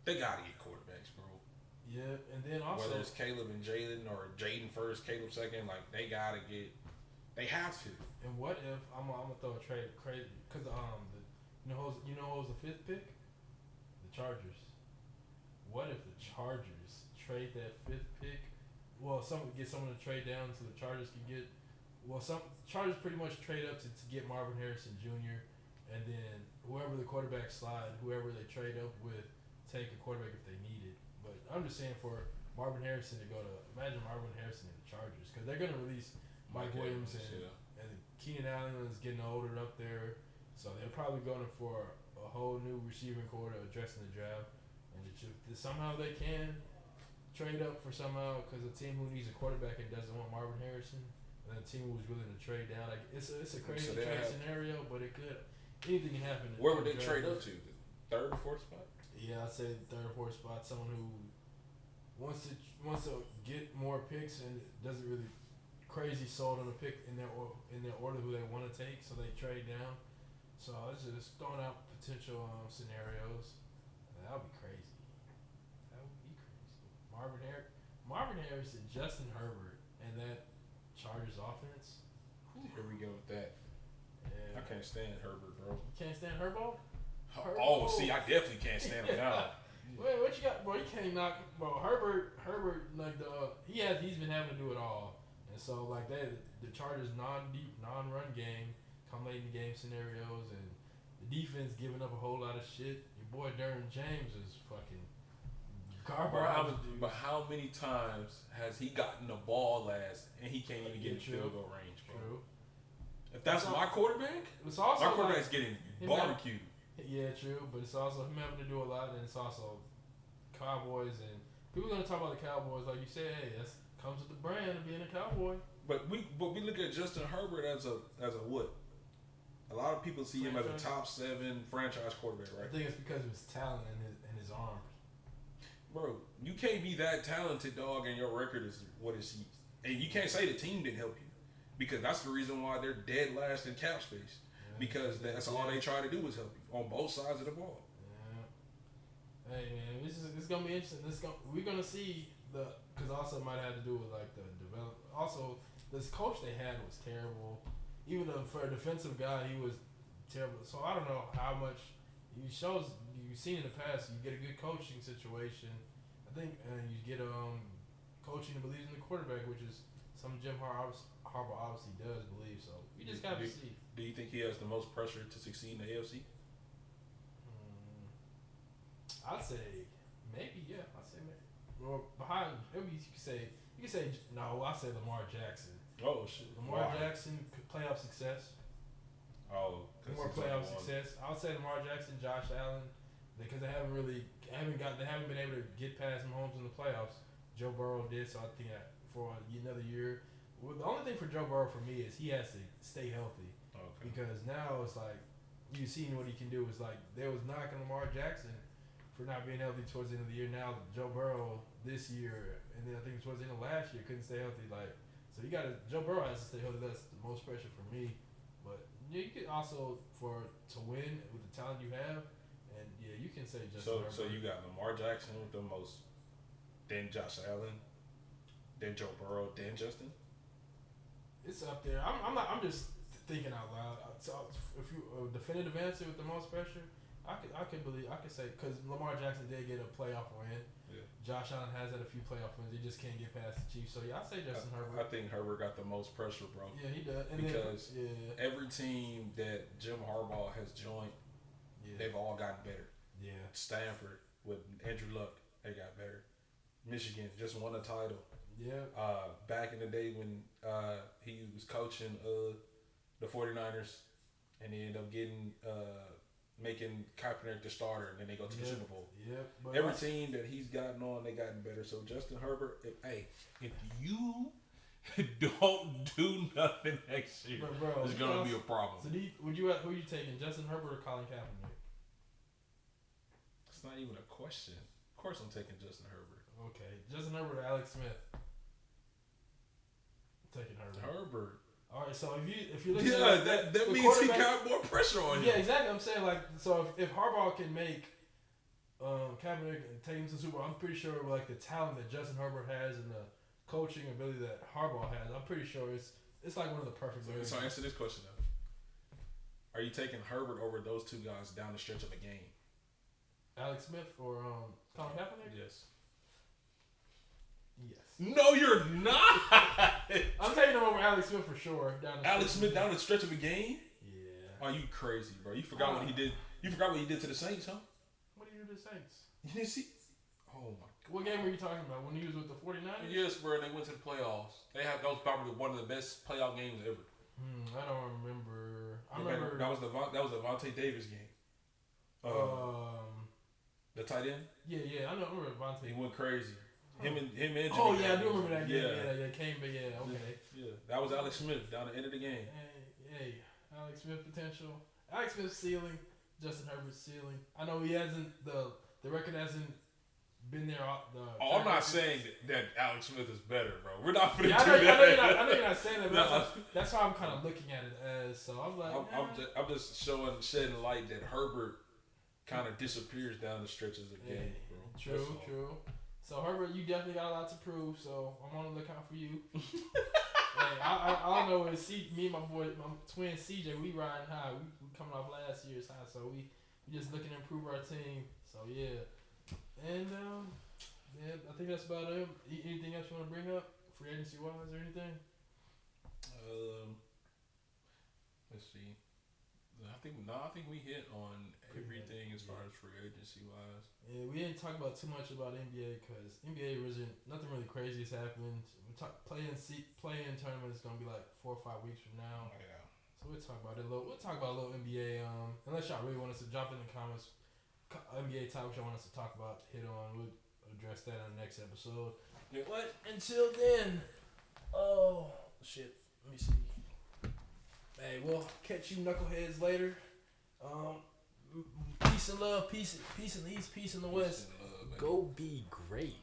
they gotta get quarterbacks, bro. Yeah, and then also whether it's Caleb and Jalen or Jaden first, Caleb second, like they have to. And what if I'm gonna throw a trade crazy because you know who was the 5th pick? The Chargers. What if the Chargers trade that 5th pick? Well, get someone to trade down so the Chargers can get. Well, some Chargers pretty much trade up to get Marvin Harrison Jr. and then whoever the quarterback slide, whoever they trade up with, take a quarterback if they need it. But I'm just saying for Marvin Harrison to go to imagine Marvin Harrison and the Chargers because they're gonna release Mike Williams and Keenan Allen is getting older up there, so they're probably going for a whole new receiving core to address in the draft. And somehow they can trade up for somehow because a team who needs a quarterback and doesn't want Marvin Harrison, and a team who's willing to trade down. Like it's a crazy trade scenario, but it could anything can happen. Where would they trade up to? The 3rd or 4th spot? Yeah, I'd say 3rd or 4th spot. Someone who wants to get more picks and doesn't really crazy sold on a pick in their order who they want to take, so they trade down. So it's just throwing out potential scenarios. That would be crazy. Marvin Harrison, Justin Herbert, and that Chargers offense. Here we go with that. Yeah. I can't stand Herbert, bro. You can't stand Herbert? Oh, see, I definitely can't stand him now. Wait, what you got, bro? You can't knock, bro. Herbert, like he's been having to do it all, and so like the Chargers non-run game, come late in the game scenarios, and the defense giving up a whole lot of shit. Your boy Derwin James is fucking. But how many times has he gotten the ball last and he can't even get in field goal range, bro? True. If that's my quarterback, my quarterback's getting barbecued. Yeah, true. But it's also him having to do a lot, and it's also Cowboys and people are gonna talk about the Cowboys like you said. Hey, that comes with the brand of being a Cowboy. But we look at Justin Herbert as a what? A lot of people see him as a top 7 franchise quarterback, right? I think it's because of his talent and his arm. Bro, you can't be that talented, dog, and your record is what it sees. And you can't say the team didn't help you. Because that's the reason why they're dead last in cap space. Yeah, because that's all they try to do is help you on both sides of the ball. Yeah, it's gonna be interesting. We're gonna see because also it might have to do with like the develop. Also, this coach they had was terrible. Even for a defensive guy, he was terrible. So I don't know how much you've seen in the past. You get a good coaching situation, I think, and you get coaching that believes in the quarterback, which is something Jim Harbaugh obviously does believe. So we just got to see. Do you think he has the most pressure to succeed in the AFC? I'd say maybe, yeah. I'd say maybe. Or behind, maybe you could say no. I say Lamar Jackson. Oh shit, Lamar Jackson playoff success. Oh, more playoff success. I would say Lamar Jackson, Josh Allen, because they haven't been able to get past Mahomes in the playoffs. Joe Burrow did, so I think that for another year. Well, the only thing for Joe Burrow for me is he has to stay healthy. Okay. Because now it's like you've seen what he can do. It's like they was knocking Lamar Jackson for not being healthy towards the end of the year. Now Joe Burrow this year, and then I think towards the end of last year couldn't stay healthy. Like so, Joe Burrow has to stay healthy. That's the most pressure for me. But yeah, you can also to win with the talent you have, and yeah, you can say Justin Herbert. So you got Lamar Jackson with the most, then Josh Allen, then Joe Burrow, then Justin. It's up there. I'm just thinking out loud. So if you definitive answer with the most pressure. I could say because Lamar Jackson did get a playoff win. Yeah. Josh Allen has had a few playoff wins. He just can't get past the Chiefs. So yeah, I say Justin Herbert. I think Herbert got the most pressure, bro. Yeah, he does. Because every team that Jim Harbaugh has joined, they've all gotten better. Yeah. Stanford with Andrew Luck, they got better. Michigan just won a title. Yeah. Back in the day when he was coaching the 49ers, and they ended up getting. Making Kaepernick the starter, and then they go to the Super Bowl. Yep. Every team that he's gotten on, they gotten better. So Justin Herbert, if you don't do nothing next year, it's gonna be a problem. So who are you taking, Justin Herbert or Colin Kaepernick? It's not even a question. Of course, I'm taking Justin Herbert. Okay, Justin Herbert or Alex Smith? I'm taking Herbert. All right, so if you look at that means he got more pressure on you. Yeah, exactly. I'm saying if Harbaugh can make Kaepernick and take him to the Super Bowl, I'm pretty sure like the talent that Justin Herbert has and the coaching ability that Harbaugh has, I'm pretty sure it's like one of the perfect. So answer this question though: are you taking Herbert over those two guys down the stretch of a game? Alex Smith or Colin Kaepernick? Yes. Yes. No, you're not. I'm taking him over Alex Smith for sure. Alex Smith down the stretch of a game? Yeah. Are you crazy, bro? You forgot what he did. You forgot what he did to the Saints, huh? What did he do to the Saints? You didn't see? Oh my God. What game were you talking about? When he was with the 49ers? Yes, bro. They went to the playoffs. That was probably one of the best playoff games ever. I don't remember. I remember that was the Vontae Davis game. The tight end. Yeah. I remember Vontae. He went crazy. Him and Jimmy. Oh yeah, I do remember that game. Yeah, came, but okay. Yeah, that was Alex Smith down the end of the game. Hey, Alex Smith potential. Alex Smith's ceiling, Justin Herbert's ceiling. I know he hasn't the record hasn't been there. I'm not saying that Alex Smith is better, bro. We're not finna do that. I know you're not saying that. But no. That's how I'm kind of looking at it as. So I'm like, I'm just shedding light that Herbert kind of disappears down the stretches of the game, bro. True. So Herbert, you definitely got a lot to prove. So I'm on the lookout for you. Hey, I don't know. Me and my twin CJ, we riding high. We coming off last year's high, so we just looking to improve our team. So yeah, and I think that's about it. Anything else you want to bring up, free agency wise or anything? Let's see. I think we hit on everything as far as free agency wise. Yeah, we didn't talk about too much about NBA because NBA nothing really crazy has happened. Play-in tournament is gonna be like 4 or 5 weeks from now. Yeah. So we'll talk about it a little. We'll talk about a little NBA. Unless y'all really want us to drop in the comments, NBA topics y'all want us to talk about, hit on. We'll address that on the next episode. Yeah. But until then, oh shit. Let me see. Hey, we'll catch you knuckleheads later. Peace and love, peace in the east, peace in the west. Go be great.